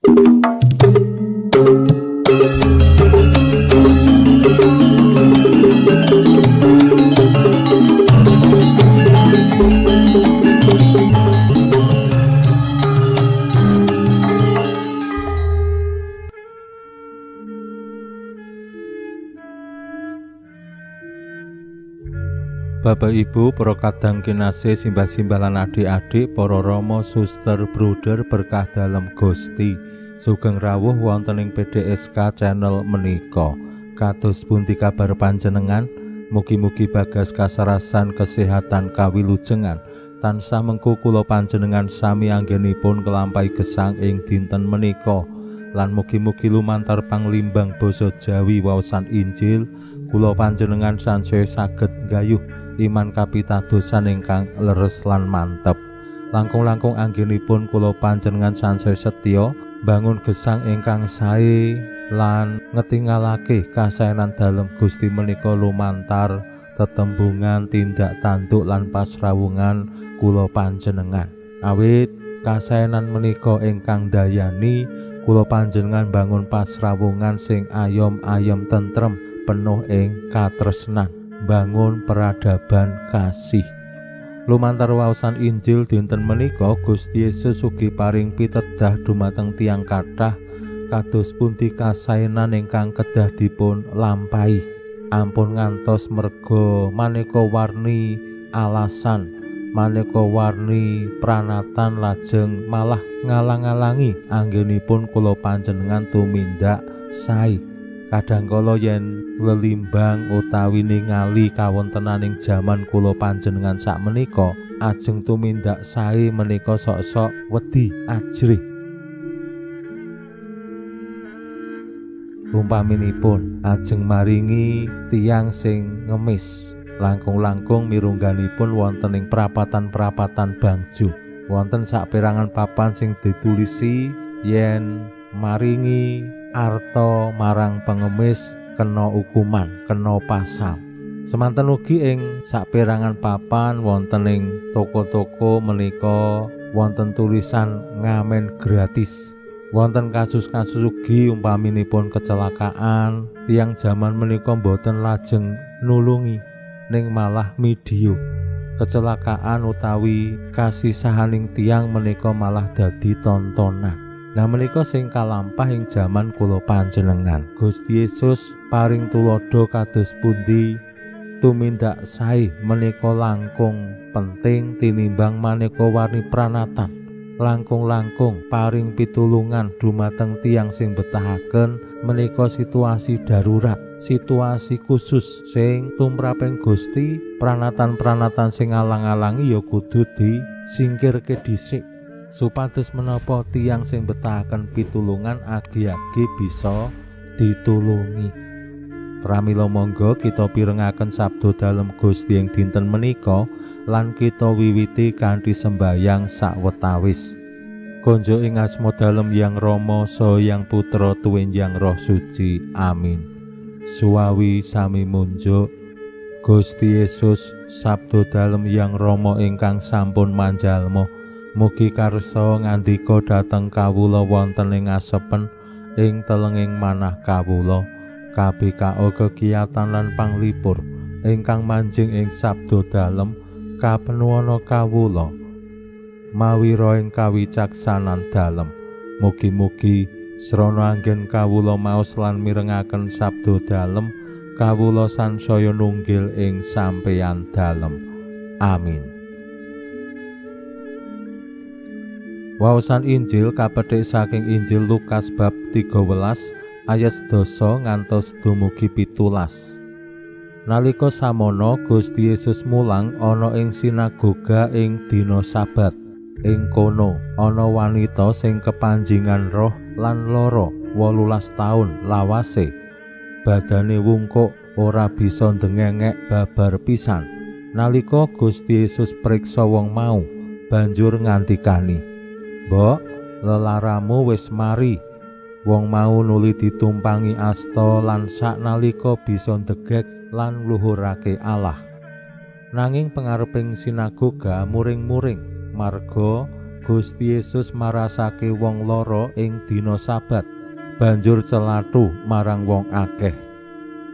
Bapak Ibu, para kadang kinasih, simbah-simbah lan adik-adik, para rama, suster, bruder, berkah dalem Gusti. Sugeng rawuh wonten ing PDSK channel menika. Kados pundi kabar panjenengan? Mugi-mugi bagas kasarasan kesehatan kawilujengan tansah mengku kula panjenengan sami anggenipun kelampahi gesang ing dinten menika. Lan mugi-mugi lumantar panglimbang basa Jawi waosan Injil kula panjenengan sansaya saged nggayuh iman kapitadosan ingkang leres lan mantep. Langkung-langkung anggenipun kula panjenengan sansaya setya bangun gesang ingkang sae lan ngetingalake kasaenan dalem Gusti menika lumantar tetembungan tindak tanduk lan pasrawungan kula panjenengan. Awit kasaenan menika ingkang dayani kula panjenengan bangun pasrawungan sing ayom-ayom tentrem penuh ing katresnan, bangun peradaban kasih. Lumantar waosan Injil dinten menika Gusti Yesus ugi paring pitedah dumateng tiyang kathah kados pundi kasaenan ingkang kedah dipun lampahi. Ampun ngantos merga maneka warni alasan, maneka warni pranatan lajeng malah ngalang-alangi anggenipun kula panjenengan tumindak sae. Kadangkala yen lelimbang utawi ningali kawontenaning jaman kula panjenengan sakmenika ajeng tumindak sae menika sok-sok wedi ajrih. Umpaminipun ajeng maringi tiyang sing ngemis langkung-langkung mirungganipun wonten ing prapatan-prapatan bangju. Wonten saperangan papan sing ditulisi yen maringi arta marang pengemis kena hukuman, kena pasal. Semanten ugi ing saperangan papan wonten ing toko-toko menika wonten tulisan ngamen gratis. Wonten kasus-kasus ugi umpaminipun kecelakaan, tiyang jaman menika boten lajeng nulungi ning malah midya. Kecelakaan utawi kasisahaning tiyang menika malah dadi tontonan. Nah menika sing kalampah ing jaman kula panjenengan. Gusti Yesus paring tulodo kados pundi tumindak sae menika langkung penting tinimbang maneka warni pranatan. Langkung-langkung paring pitulungan dumateng tiyang sing betahaken menika situasi darurat, situasi khusus sing tumraping Gusti. Pranatan-pranatan sing alang-alangi ya kudu disingkirke dhisik supados menapa tiyang sing betahaken pitulungan agi-agi bisa ditulungi. Pramila monggo kita pirengaken sabda dalem Gusti ing dinten menika lan kita wiwiti kanthi sembayang sawetawis. Konjo ing asma dalem Yang Rama saha Yang Putra tuwinjang Roh Suci. Amin. Suwawi sami munjuk. Gusti Yesus sabda dalem Yang Rama ingkang sampun manjalma mugi karsa ngandika dhateng kawula wonten ing asepen ing telenging manah kawula. KBKO kegiatan lan panglipur ingkang manjing ing sabda dalem kapenuwana kawula mawi roing kawicaksanan dalem. Mugi-mugi srana anggen kawula maos lan mirengaken sabda dalem kawula sansaya nunggil ing sampeyan dalem. Amin. Waosan Injil kapethik saking Injil Lukas bab 13 ayat 10 ngantos dumugi 17. Nalika samono Gusti Yesus mulang ana ing sinagoga ing dina Sabat. Ing kono ana wanita sing kepanjingan roh lan lara 18 taun lawase. Badane wungkuk ora bisa ndengengek babar pisan. Nalika Gusti Yesus priksa wong mau, banjur ngandikani, "Mbok, lelaramu wis mari." Wong mau nuli ditumpangi asta lan saknalika bisa ndegek lan ngluhurake Allah. Nanging pangareping sinagoga muring-muring marga Gusti Yesus marasake wong lara ing dina Sabat, banjur celathu marang wong akeh.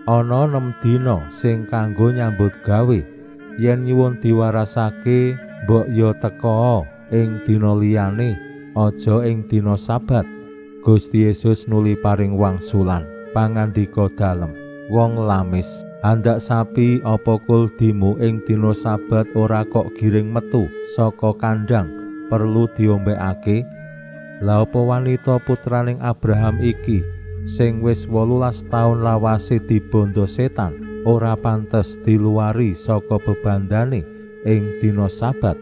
Ana 6 dina sing kanggo nyambut gawe. Yen nyuwun diwarasake, mbok ya teka ing dina liyane, aja ing dina Sabat. Gusti Yesus nuli paring wangsulan. Pangandika dalem, wong lamis, andak sapi apa kul dimu ing dina Sabat ora kok giring metu saka kandhang, perlu diombekake. Lha apa wanita putraning Abraham iki sing wis 18 taun lawase dibondo setan ora pantes diluari saka bebandane ing dina Sabat?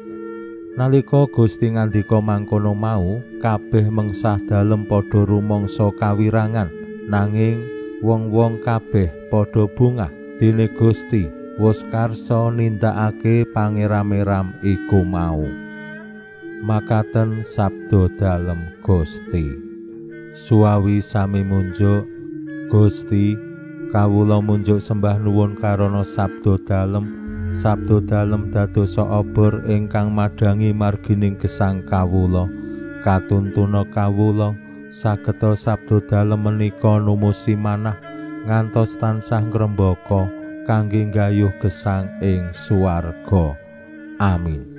Nalika Gusti ngandika mangkono mau, kabeh mengsah dalem padha rumangsa kawirangan, nanging wong-wong kabeh padha bungah dene Gusti wis karsa nindakake pangeram-eram iku mau. Makaten sabda dalem Gusti. Suawi sami munjuk, Gusti kawula munjuk sembah nuwun karana sabda dalem dadosa obor ingkang madangi margining gesang kawula. Katuntuna kawula sageta sabda dalem menika numusi manah ngantos tansah ngrembaka kangge nggayuh gesang ing swarga. Amin.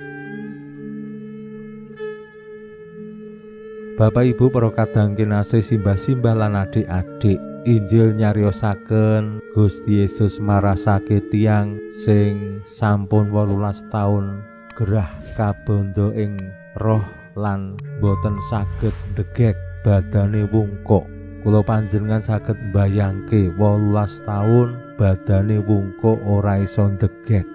Bapak Ibu para kadang kinasih simbah-simbah lan adik-adik, Injil nyariosaken Gusti Yesus marasake tiyang sing sampun 18 taun gerah kabondo ing roh lan boten saged ndegek badane wungkuk. Kula panjenengan saged mbayangke 18 taun badane wungkuk ora iso ndegek.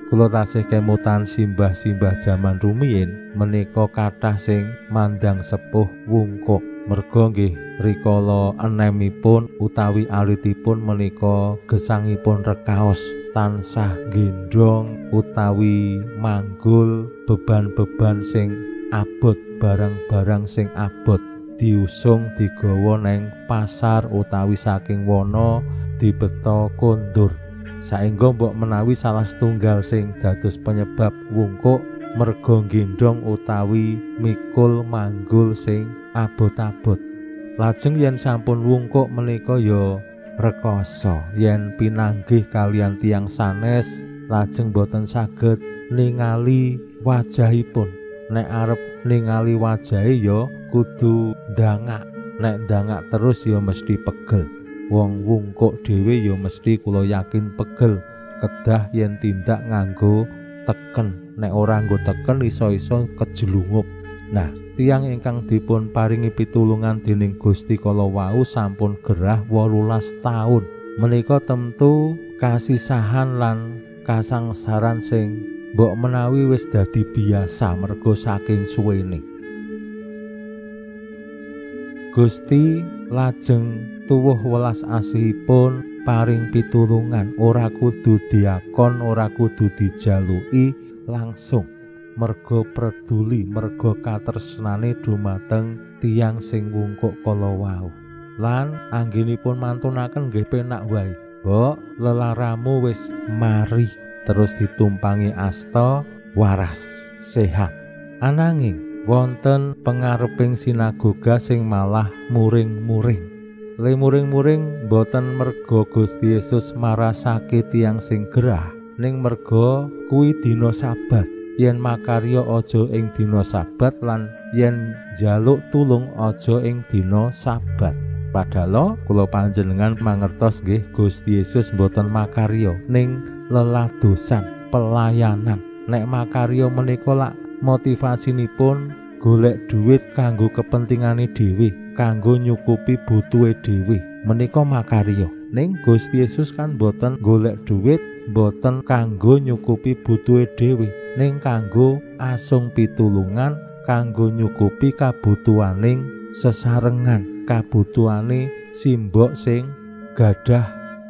Kula tasih kemutan simbah-simbah jaman rumiyin menika kathah sing mandang sepuh wungkuk. Merga nggih rikala enemipun utawi alitipun menika gesangipun rekaos tansah gendong utawi manggul beban-beban sing abot, barang-barang sing abot diusung digawa neng pasar utawi saking wana dibeta kondur. Saengga mbok menawi salah setunggal sing dados penyebab wungkuk merga gendong utawi mikul manggul sing abot-abot. Lajeng yen sampun wungkuk menika ya rekoso yen pinanggih kalian tiyang sanes lajeng boten saged ningali wajahipun. Nek arep ningali wajahe ya kudu ndangak. Nek ndangak terus ya mesti pegel. Wong wungkuk dhewe ya mesti kula yakin pegel kedah yen tindak nganggo teken. Nek ora nggo teken iso-iso kejelungup. Nah, tiyang ingkang dipun paringi pitulungan dening Gusti kala wau sampun gerah 18 taun. Menika temtu kasisahan lan kasangsaran sing mbok menawi wis dadi biasa merga saking suwene. Gusti lajeng tuwuh welas asihipun paring pitulungan, ora kudu diakon, ora kudu dijaluki langsung. Merga preduli, merga katresnane dumateng tiyang sing wungkuk kala wau. Lan anggenipun mantunaken nggih penak wae. Mbok, lelaramu wis mari, terus ditumpangi asta waras sehat. Ananging wonten pangareping sinagoga sing malah muring-muring. Le muring-muring boten merga Gusti Yesus marasake tiyang sing gerah, ning merga kuwi dina Sabat. Yen makarya aja ing dina Sabat lan yen njaluk tulung aja ing dina Sabat. Padahal kula panjenengan mangertos nggih Gusti Yesus boten makarya ning leladosan pelayanan. Nek makarya menika lak motivasinipun golek duit kanggo kepentingane dhewe, kanggo nyukupi butuhe dhewe, menika makarya. Ning Gusti Yesus kan boten golek duit, boten kanggo nyukupi butuhe dhewe, ning kanggo asung pitulungan, kanggo nyukupi kabutuhaning sesarengan, kabutuhane simbok sing gadah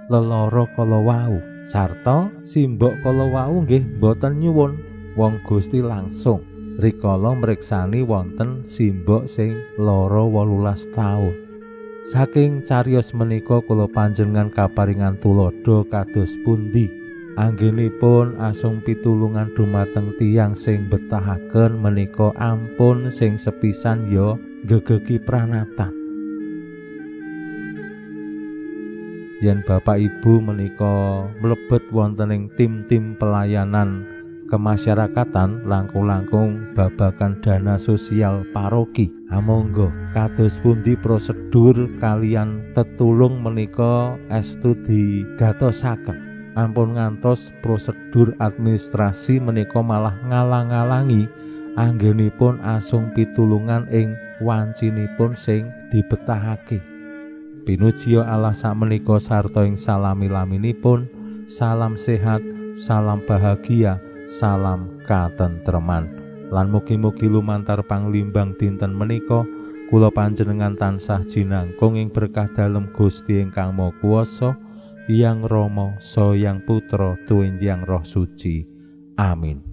lelara kala wau. Sarta simbok kala wau nggih boten nyuwun wong Gusti langsung rikala mriksani wonten simbok sing lara 18 taun. Saking cariyos menika kula panjenengan kaparingan tulodo kados pundi Anggenipun asung pitulungan dumateng tiyang sing betahaken menika ampun sing sepisan ya gegeki pranatan. Yen Bapak Ibu menika mlebet wonten ing tim-tim pelayanan kemasyarakatan langkung-langkung babagan dana sosial paroki, amangga kados pundi prosedur kalian tetulung menika estu digatosaken. Ampun ngantos prosedur administrasi menika malah ngalang-alangi anggenipun asung pitulungan ing wancinipun sing dibetahake. Pinuji Allah sakmenika sarta ing salami-laminipun, salam sehat, salam bahagia, salam katentreman. Lan mugi-mugi lumantar panglimbang dinten menika kula panjenengan tansah jinangkung ing berkah dalem Gusti ingkang Maha Kuwasa, Hyang Rama saha Hyang Putra tuwin Hyang Roh Suci. Amin.